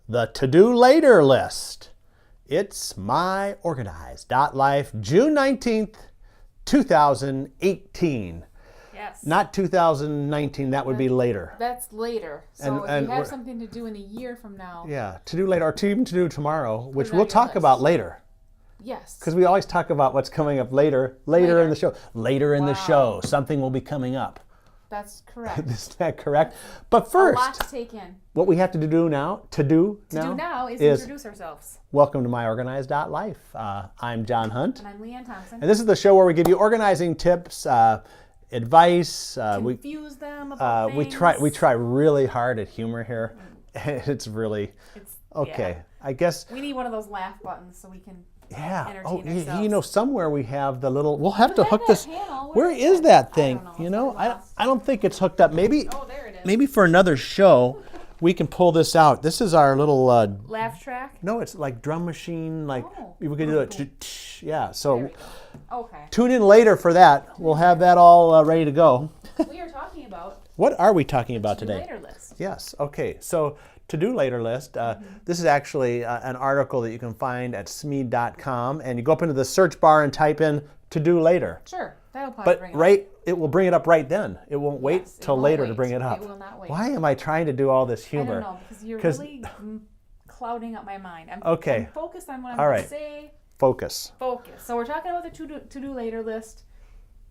the to-do later list. It's myOrganized.life, June 19th, 2018. Yes. Not 2019, that would be later. That's later. So if you have something to do in a year from now. Yeah, to do later, or even to do tomorrow, which it on we'll your talk list. about later. Yes. Because we always talk about what's coming up later in the show. Later in the show, something will be coming up. That's correct. Is that correct? But first, a lot to take in. What we have to do now is introduce ourselves. Welcome to myOrganized.life. I'm John Hunt. And I'm Leanne Thompson. And this is the show where we give you organizing tips, advice. Confuse them about we things. We try really hard at humor here. It's okay. Yeah. I guess we need one of those laugh buttons so we can entertain ourselves. You know, somewhere we have the little. We'll have to hook this. Panel. Where is that thing? I don't know. I don't think it's hooked up. Maybe. Oh, there it is. Maybe for another show, we can pull this out. This is our little laugh track. No, it's like drum machine. Like we can do it. Yeah. So okay. Tune in later for that. We'll have that all ready to go. We are talking about. What are we talking about today? To-do later list. Yes. Okay. So to-do later list. This is actually an article that you can find at Smead.com, and you go up into the search bar and type in to-do later. Sure. That'll probably bring it up. It will bring it up right then. It won't wait till later to bring it up. It will not wait. Why am I trying to do all this humor? I don't know, because you're really clouding up my mind. I'm focused on what I'm going to say. Focus. So we're talking about the to-do later list.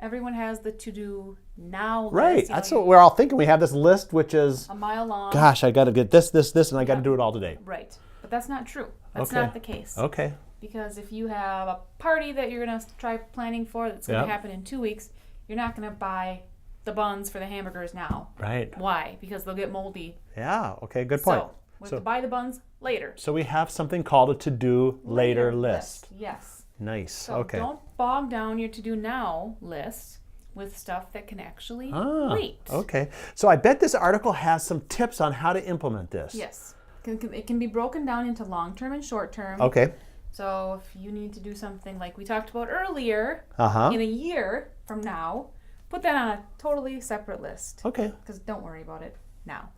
Everyone has the to-do now list. Right. That's what we're all thinking. We have this list, which is a mile long. Gosh, I got to get this, and I got to do it all today. Right. But that's not true. That's not the case. Okay. Because if you have a party that you're going to try planning for that's going to happen in 2 weeks, you're not going to buy the buns for the hamburgers now. Right. Why? Because they'll get moldy. Yeah. Okay. Good point. So we have to buy the buns later. So we have something called a to-do later list. Yes. Nice. So okay. don't bog down your to-do now list with stuff that can actually wait. Okay. So I bet this article has some tips on how to implement this. Yes. It can be broken down into long-term and short-term. Okay. So if you need to do something like we talked about earlier, in a year from now, put that on a totally separate list. Okay. Because don't worry about it now.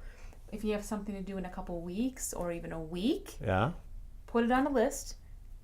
If you have something to do in a couple weeks or even a week, put it on a list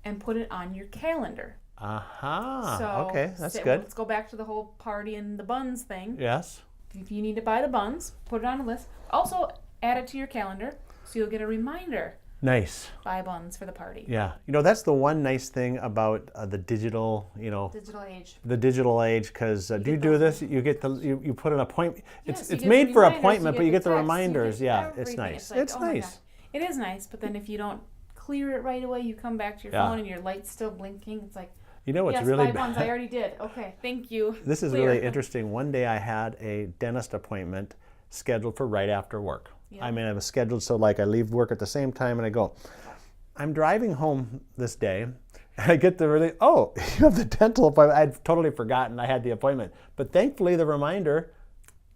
and put it on your calendar. So okay, that's good. Let's go back to the whole party and the buns thing. Yes. If you need to buy the buns, put it on a list. Also, add it to your calendar so you'll get a reminder. Nice. Buy buns for the party. Yeah. You know, that's the one nice thing about the digital, digital age. The digital age, because do you do this? You get you put an appointment. Yes, it's made for appointment, but you get the reminders. Yeah, it's nice. It's nice. It is nice, but then if you don't clear it right away, you come back to your phone and your light's still blinking. It's like, what's really buy buns. I already did. Okay, thank you. This is really interesting. One day I had a dentist appointment scheduled for right after work. Yeah. I mean, I was scheduled so like I leave work at the same time and I go. I'm driving home this day and I get the you have the dental appointment. I'd totally forgotten I had the appointment. But thankfully the reminder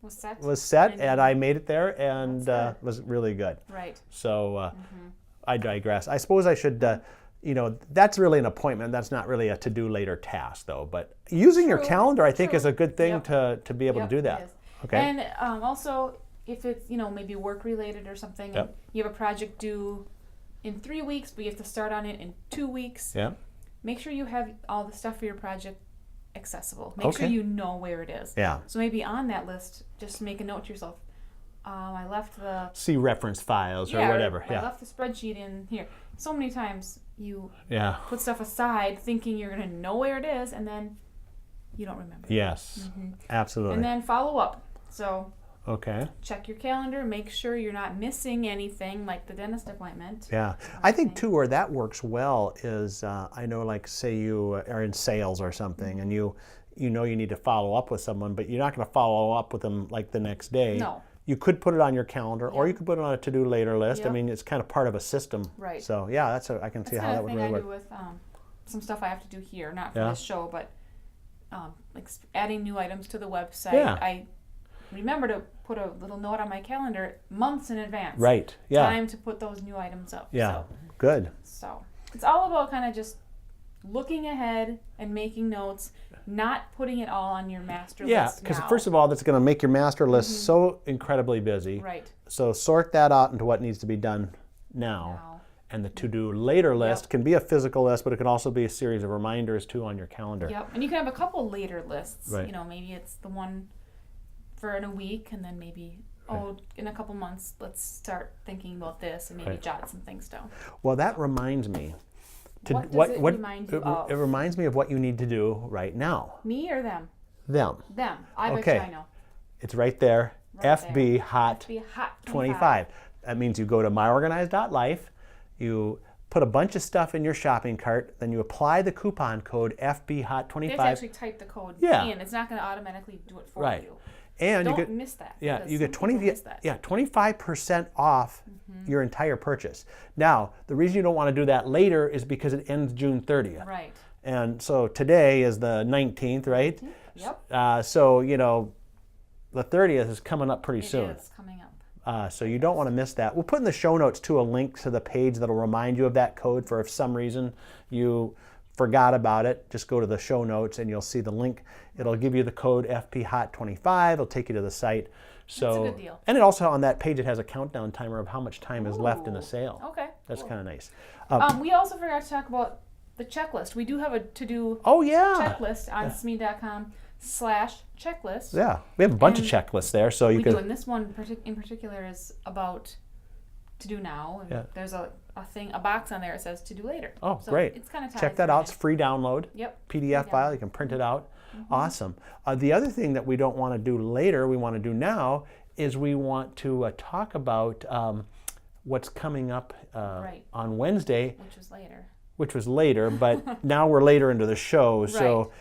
was set and I made it there and was really good. Right. So I digress. I suppose I should, that's really an appointment. That's not really a to-do later task though. But using your calendar I think is a good thing to be able to do that. Okay. And also, if it's, maybe work-related or something, and you have a project due in 3 weeks, but you have to start on it in 2 weeks, make sure you have all the stuff for your project accessible. Make sure you know where it is. Yeah. So maybe on that list, just make a note to yourself, I left the... See reference files or whatever. I left the spreadsheet in here. So many times you put stuff aside thinking you're going to know where it is, and then you don't remember. Yes, absolutely. And then follow up. So check your calendar, make sure you're not missing anything like the dentist appointment. Yeah. I think too where that works well is I know like say you are in sales or something and you need to follow up with someone, but you're not going to follow up with them like the next day. No. You could put it on your calendar or you could put it on a to-do later list. I mean, it's kind of part of a system. Right. So yeah, I can see how that would really work. That's the thing I do with some stuff I have to do here, not for this show, but like adding new items to the website. Yeah. I remember to put a little note on my calendar months in advance. Right. Yeah. Time to put those new items up. Yeah. Good. So it's all about kind of just looking ahead and making notes, not putting it all on your master list. Yeah, because first of all, that's going to make your master list so incredibly busy. Right. So sort that out into what needs to be done now. And the to-do later list can be a physical list, but it can also be a series of reminders too on your calendar. Yep, and you can have a couple later lists. Right. You know, maybe it's the one for in a week, and then maybe, in a couple months, let's start thinking about this, and maybe jot some things down. Well, that reminds me. What does it remind you of? It reminds me of what you need to do right now. Me or them? Them. Them. I bet you I know. It's right there. FB Hot 25. That means you go to myOrganized.life, you put a bunch of stuff in your shopping cart, then you apply the coupon code FB Hot 25. You have to actually type the code in. It's not going to automatically do it for you. And don't miss that. Yeah, you get 25% off your entire purchase. Now, the reason you don't want to do that later is because it ends June 30th. Right. And so today is the 19th, right? Yep. So, you know, the 30th is coming up pretty soon. It is coming up. So you don't want to miss that. We'll put in the show notes too a link to the page that'll remind you of that code for if some reason you forgot about it. Just go to the show notes and you'll see the link. It'll give you the code FPHOT25. It'll take you to the site. So, that's a good deal. And it also on that page it has a countdown timer of how much time is left in the sale. Okay. That's kind of nice. We also forgot to talk about the checklist. We do have a to-do checklist on Smead.com/checklist. Yeah, we have a bunch of checklists there, so you can. And this one in particular is about to do now. And there's a box on there that says to do later. Oh, so great! It's kind of check that out. It's free download. Yep. PDF file. You can print it out. Awesome. The other thing that we don't want to do later, we want to do now, is we want to talk about what's coming up on Wednesday. Which was later, but now we're later into the show. So,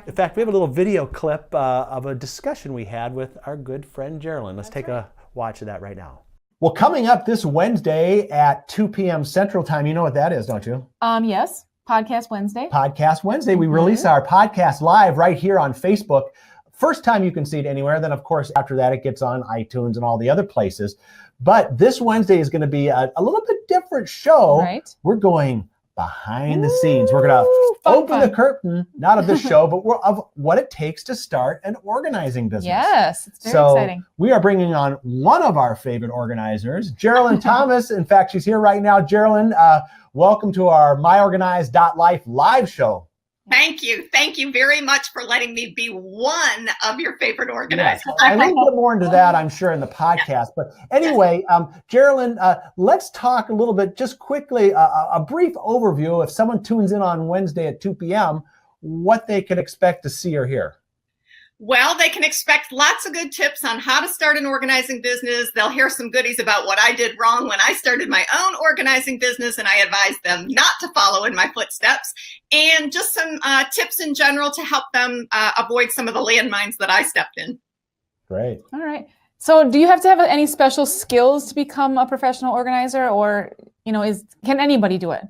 in fact, we have a little video clip of a discussion we had with our good friend Geraldine. Let's take a watch of that right now. Well, coming up this Wednesday at 2 p.m. Central Time, you know what that is, don't you? Yes, Podcast Wednesday. Podcast Wednesday. We release our podcast live right here on Facebook. First time you can see it anywhere. Then, of course, after that, it gets on iTunes and all the other places. But this Wednesday is going to be a little bit different show. Right. We're going behind the scenes. We're going to open the curtain, not of this show, but of what it takes to start an organizing business. Yes, it's very exciting. We are bringing on one of our favorite organizers, Geraldine Thomas. In fact, she's here right now. Geraldine, welcome to our myOrganized.life live show. Thank you. Thank you very much for letting me be one of your favorite organizers. Yes. I will get more into that, I'm sure, in the podcast. But anyway, Geraldine, let's talk a little bit, just quickly, a brief overview. If someone tunes in on Wednesday at 2 p.m., what they can expect to see or hear. Well, they can expect lots of good tips on how to start an organizing business. They'll hear some goodies about what I did wrong when I started my own organizing business, and I advised them not to follow in my footsteps, and just some tips in general to help them avoid some of the landmines that I stepped in. Great. All right. So do you have to have any special skills to become a professional organizer, or, can anybody do it?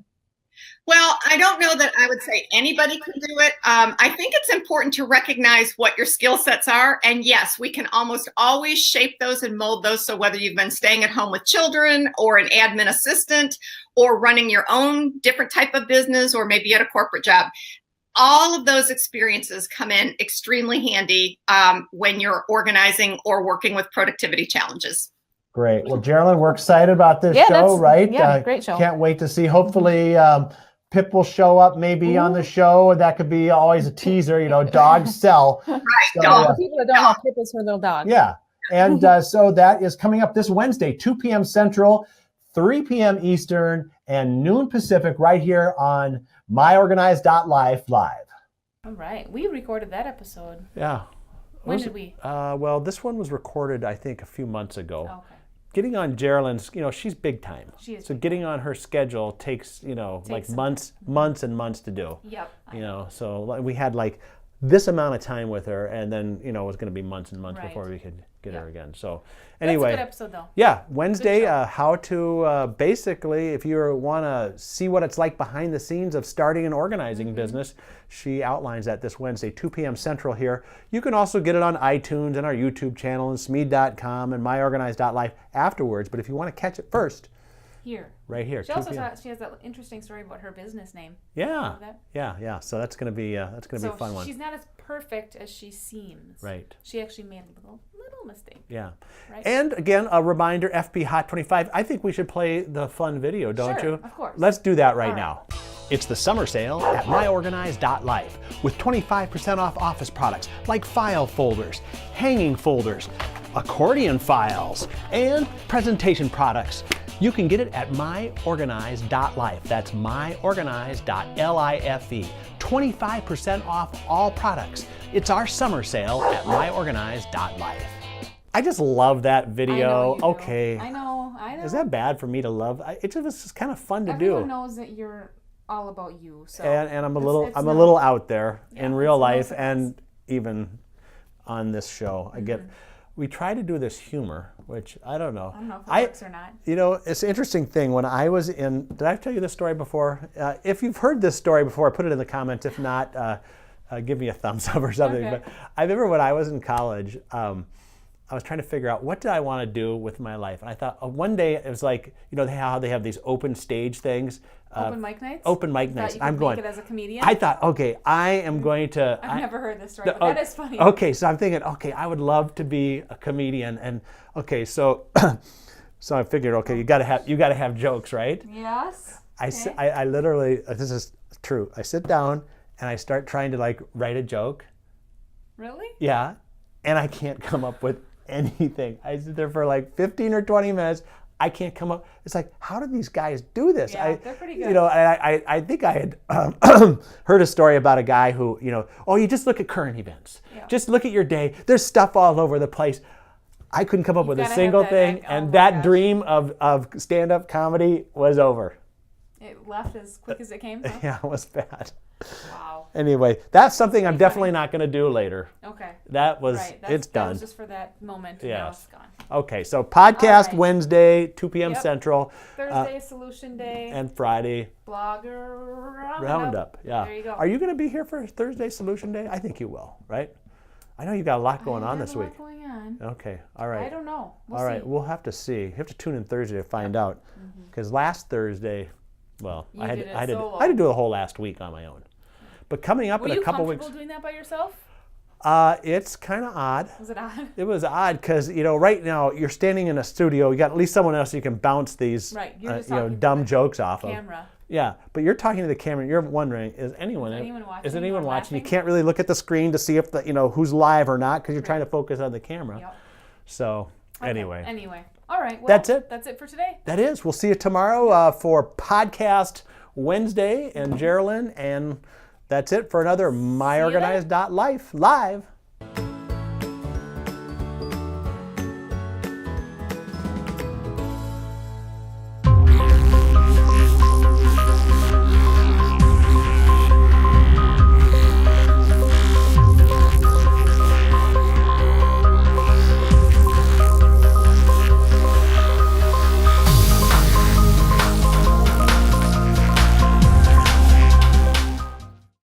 Well, I don't know that I would say anybody can do it. I think it's important to recognize what your skill sets are. And yes, we can almost always shape those and mold those. So whether you've been staying at home with children or an admin assistant or running your own different type of business or maybe at a corporate job, all of those experiences come in extremely handy when you're organizing or working with productivity challenges. Great. Well, Geraldine, we're excited about this show, right? Yeah, great show. Can't wait to see. Hopefully, Pip will show up maybe on the show. That could be always a teaser, dogs sell. Right, so, dogs. People that don't know, Pip is her little dog. Yeah. And so that is coming up this Wednesday, 2 p.m. Central, 3 p.m. Eastern, and noon Pacific right here on myOrganized.life live. All right. We recorded that episode. Yeah. When did we? Well, this one was recorded, I think, a few months ago. Okay. Getting on Geraldine's, she's big time. She is. So getting on her schedule takes, like months and months to do. Yep. So we had like this amount of time with her, and then, it was going to be months and months before we could get her again. So anyway. That's a good episode, though. Yeah. Wednesday, how to basically, if you want to see what it's like behind the scenes of starting an organizing business, she outlines that this Wednesday, 2 p.m. Central here. You can also get it on iTunes and our YouTube channel and Smead.com and myOrganized.life afterwards. But if you want to catch it first, right here. She also she has that interesting story about her business name. Yeah. Yeah. So that's gonna be be a fun one. She's not as perfect as she seems. Right. She actually made a little little mistake. Yeah. Right? And again, a reminder, FP Hot 25. I think we should play the fun video, don't Sure, you? of course. Let's do that right All right. now. It's the summer sale at myOrganized.life with 25% off office products like file folders, hanging folders, accordion files, and presentation products. You can get it at myOrganized.life. That's myOrganized.life. 25% off all products. It's our summer sale at myOrganized.life. I just love that video. I know you do. Okay. I know. Is that bad for me to love? It just kind of fun to Everyone do. knows that you're all about you. So And I'm a little it's I'm a no- little out there Yeah, in real it's no life surprise. and even on this show. We try to do this humor, which I don't know. I don't know if it works or not. You know, it's an interesting thing. When I was in, did I tell you this story before? If you've heard this story before, put it in the comments. If not, give me a thumbs up or something. Okay. But I remember when I was in college, I was trying to figure out what did I want to do with my life. And I thought one day it was like, you know how they have these open stage things. Open mic nights? Open mic You nights. thought you could make it as a comedian? I thought, okay, I am going to. I've never heard this story, but that is funny. Okay, so I'm thinking, okay, I would love to be a comedian, and okay, so so I figured, okay, you got to have jokes, right? Yes. I literally, this is true. I sit down and I start trying to like write a joke. Really? Yeah, and I can't come up with anything. I sit there for like 15 or 20 minutes. I can't come up. It's like, how do these guys do this? Yeah, they're pretty good. You know, I think I had heard a story about a guy who, you know, oh, you just look at current events. Yeah. Just look at your day. There's stuff all over the place. I couldn't come up with a gotta single have that thing, back. Oh and my that gosh. dream of stand-up comedy was over. It left as quick as it came? Huh? Yeah, it was bad. Wow. Anyway, that's something I'm definitely not going to do later. Okay. That was, Right. it's That done. was just for that moment. And now Yes. it's gone. Okay, so podcast right. Wednesday, 2 p.m. Yep. Central, Thursday, Solution Day. and Friday, Blogger Roundup. Yeah. There you go. Are you going to be here for Thursday Solution Day? I think you will, right? I know you got a lot going on this There's a week. lot going on. Okay, all right. I don't know. We'll All right, see. we'll have to see. You have to tune in Thursday to find out. Because last Thursday, well, You I had did it I had solo. to do the whole last week on my own. But coming up Were in you a couple comfortable weeks, doing that by yourself? it's kind of odd. Was it odd? It was odd because, you know, right now you're standing in a studio. You got at least someone else you can bounce these, Right, you're just you know, talking to dumb the jokes off of. Camera. Yeah, but you're talking to the camera. And you're wondering, is anyone watching? Is anyone Or watching? You laughing? can't really look at the screen to see if the, you know, who's live or not because you're trying to focus on the camera. Yep. So Okay, anyway, All right. Well, That's it. That's it for today. that is. We'll see you tomorrow for podcast Wednesday and Geraldine, and that's it for another myOrganized.life live.